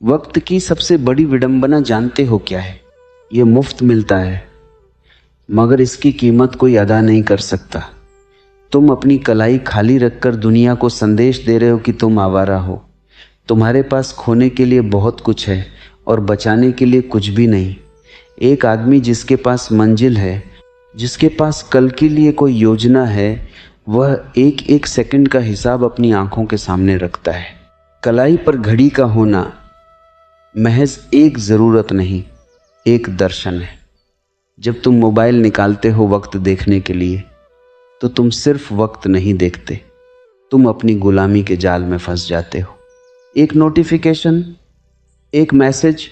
वक्त की सबसे बड़ी विडंबना जानते हो क्या है? ये मुफ्त मिलता है, मगर इसकी कीमत कोई अदा नहीं कर सकता। तुम अपनी कलाई खाली रखकर दुनिया को संदेश दे रहे हो कि तुम आवारा हो। तुम्हारे पास खोने के लिए बहुत कुछ है और बचाने के लिए कुछ भी नहीं। एक आदमी जिसके पास मंजिल है, जिसके पास कल के लिए कोई योजना है, वह एक एक सेकंड का हिसाब अपनी आंखों के सामने रखता है। कलाई पर घड़ी का होना महज एक ज़रूरत नहीं, एक दर्शन है। जब तुम मोबाइल निकालते हो वक्त देखने के लिए, तो तुम सिर्फ वक्त नहीं देखते, तुम अपनी गुलामी के जाल में फंस जाते हो। एक नोटिफिकेशन, एक मैसेज,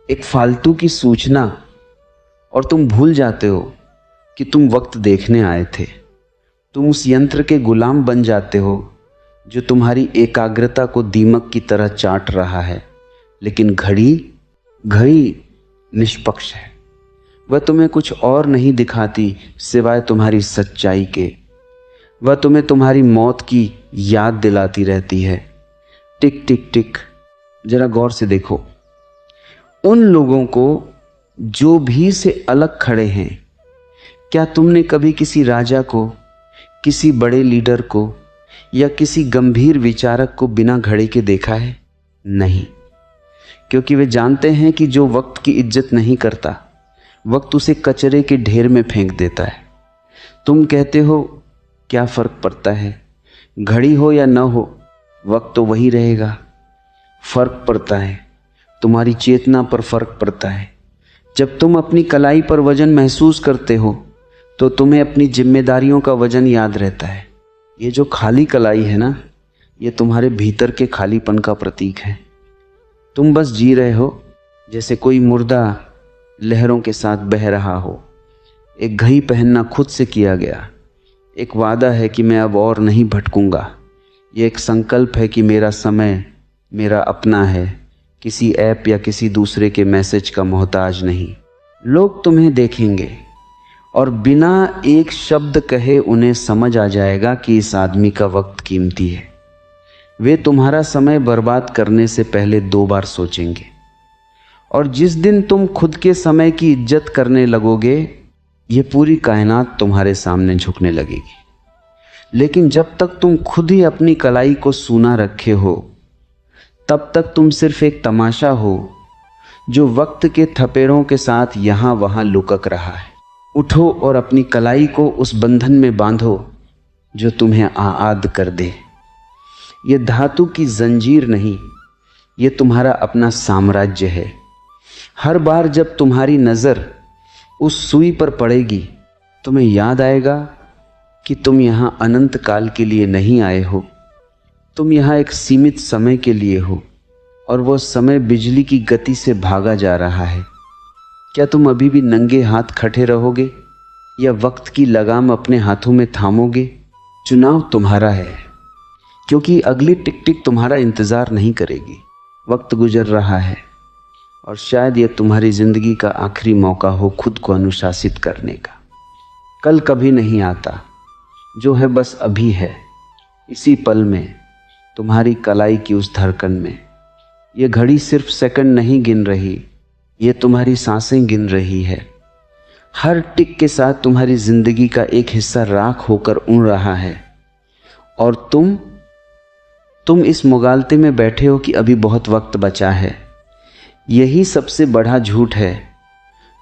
एक फालतू की सूचना, और तुम भूल जाते हो कि तुम वक्त देखने आए थे। तुम उस यंत्र के गुलाम बन जाते हो जो तुम्हारी एकाग्रता को दीमक की तरह चाट रहा है। लेकिन घड़ी निष्पक्ष है। वह तुम्हें कुछ और नहीं दिखाती सिवाय तुम्हारी सच्चाई के। वह तुम्हें तुम्हारी मौत की याद दिलाती रहती है। टिक टिक टिक। जरा गौर से देखो उन लोगों को जो भी से अलग खड़े हैं। क्या तुमने कभी किसी राजा को, किसी बड़े लीडर को या किसी गंभीर विचारक को बिना घड़ी के देखा है? नहीं, क्योंकि वे जानते हैं कि जो वक्त की इज्जत नहीं करता, वक्त उसे कचरे के ढेर में फेंक देता है। तुम कहते हो क्या फ़र्क पड़ता है, घड़ी हो या न हो, वक्त तो वही रहेगा। फ़र्क पड़ता है, तुम्हारी चेतना पर फ़र्क पड़ता है। जब तुम अपनी कलाई पर वजन महसूस करते हो तो तुम्हें अपनी जिम्मेदारियों का वजन याद रहता है। ये जो खाली कलाई है ना, ये तुम्हारे भीतर के खालीपन का प्रतीक है। तुम बस जी रहे हो जैसे कोई मुर्दा लहरों के साथ बह रहा हो। एक घड़ी पहनना खुद से किया गया, एक वादा है कि मैं अब और नहीं भटकूंगा। ये एक संकल्प है कि मेरा समय मेरा अपना है, किसी ऐप या किसी दूसरे के मैसेज का मोहताज नहीं। लोग तुम्हें देखेंगे और बिना एक शब्द कहे उन्हें समझ आ जाएगा कि इस आदमी का वक्त कीमती है। वे तुम्हारा समय बर्बाद करने से पहले 2 बार सोचेंगे। और जिस दिन तुम खुद के समय की इज्जत करने लगोगे, ये पूरी कायनात तुम्हारे सामने झुकने लगेगी। लेकिन जब तक तुम खुद ही अपनी कलाई को सूना रखे हो, तब तक तुम सिर्फ एक तमाशा हो जो वक्त के थपेड़ों के साथ यहाँ वहाँ लुकक रहा है। उठो और अपनी कलाई को उस बंधन में बांधो जो तुम्हें आज़ाद कर दे। ये धातु की जंजीर नहीं, ये तुम्हारा अपना साम्राज्य है। हर बार जब तुम्हारी नज़र उस सुई पर पड़ेगी, तुम्हें याद आएगा कि तुम यहाँ अनंत काल के लिए नहीं आए हो। तुम यहाँ एक सीमित समय के लिए हो और वो समय बिजली की गति से भागा जा रहा है। क्या तुम अभी भी नंगे हाथ खड़े रहोगे या वक्त की लगाम अपने हाथों में थामोगे? चुनाव तुम्हारा है, क्योंकि अगली टिक टिक तुम्हारा इंतज़ार नहीं करेगी। वक्त गुजर रहा है और शायद यह तुम्हारी ज़िंदगी का आखिरी मौका हो खुद को अनुशासित करने का। कल कभी नहीं आता, जो है बस अभी है, इसी पल में, तुम्हारी कलाई की उस धड़कन में। ये घड़ी सिर्फ सेकंड नहीं गिन रही, ये तुम्हारी सांसें गिन रही है। हर टिक के साथ तुम्हारी ज़िंदगी का एक हिस्सा राख होकर उड़ रहा है और तुम इस मुगालते में बैठे हो कि अभी बहुत वक्त बचा है। यही सबसे बड़ा झूठ है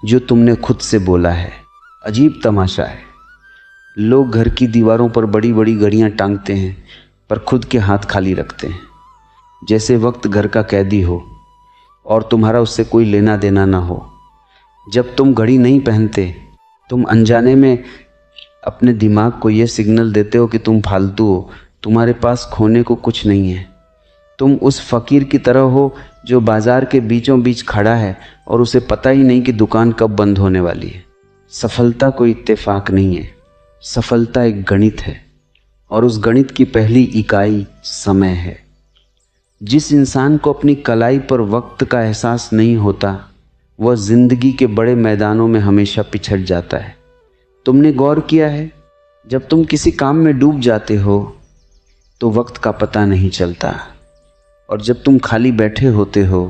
जो तुमने खुद से बोला है। अजीब तमाशा है, लोग घर की दीवारों पर बड़ी बड़ी घड़ियां टांगते हैं पर खुद के हाथ खाली रखते हैं, जैसे वक्त घर का कैदी हो और तुम्हारा उससे कोई लेना देना ना हो। जब तुम घड़ी नहीं पहनते, तुम अनजाने में अपने दिमाग को यह सिग्नल देते हो कि तुम फालतू हो, तुम्हारे पास खोने को कुछ नहीं है। तुम उस फ़कीर की तरह हो जो बाज़ार के बीचों बीच खड़ा है और उसे पता ही नहीं कि दुकान कब बंद होने वाली है। सफलता कोई इत्तेफाक नहीं है, सफलता एक गणित है और उस गणित की पहली इकाई समय है। जिस इंसान को अपनी कलाई पर वक्त का एहसास नहीं होता, वह ज़िंदगी के बड़े मैदानों में हमेशा पिछड़ जाता है। तुमने गौर किया है, जब तुम किसी काम में डूब जाते हो तो वक्त का पता नहीं चलता, और जब तुम खाली बैठे होते हो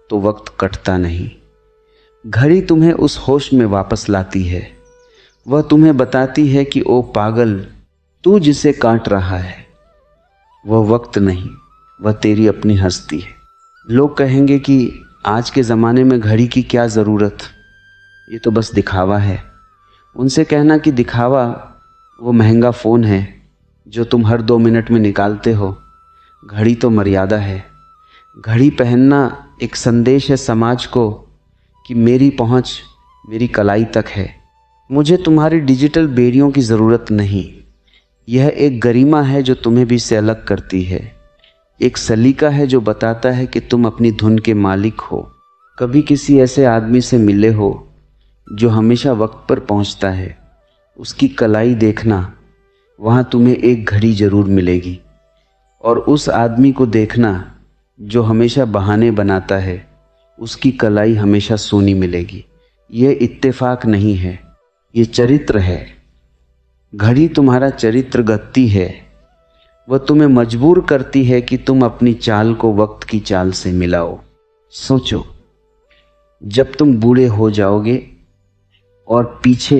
तो वक्त कटता नहीं। घड़ी तुम्हें उस होश में वापस लाती है। वह तुम्हें बताती है कि ओ पागल, तू जिसे काट रहा है वह वक्त नहीं, वह तेरी अपनी हस्ती है। लोग कहेंगे कि आज के ज़माने में घड़ी की क्या ज़रूरत, ये तो बस दिखावा है। उनसे कहना कि दिखावा वो महंगा फ़ोन है जो तुम हर 2 मिनट में निकालते हो। घड़ी तो मर्यादा है। घड़ी पहनना एक संदेश है समाज को कि मेरी पहुंच मेरी कलाई तक है। मुझे तुम्हारी डिजिटल बेड़ियों की ज़रूरत नहीं। यह एक गरिमा है जो तुम्हें भी से अलग करती है। एक सलीका है जो बताता है कि तुम अपनी धुन के मालिक हो। कभी किसी ऐसे आदमी से मिले हो जो हमेशा वक्त पर पहुंचता है, उसकी कलाई देखना, वहाँ तुम्हें एक घड़ी ज़रूर मिलेगी। और उस आदमी को देखना जो हमेशा बहाने बनाता है, उसकी कलाई हमेशा सोनी मिलेगी। यह इत्तेफाक नहीं है, ये चरित्र है। घड़ी तुम्हारा चरित्र गढ़ती है। वह तुम्हें मजबूर करती है कि तुम अपनी चाल को वक्त की चाल से मिलाओ। सोचो, जब तुम बूढ़े हो जाओगे और पीछे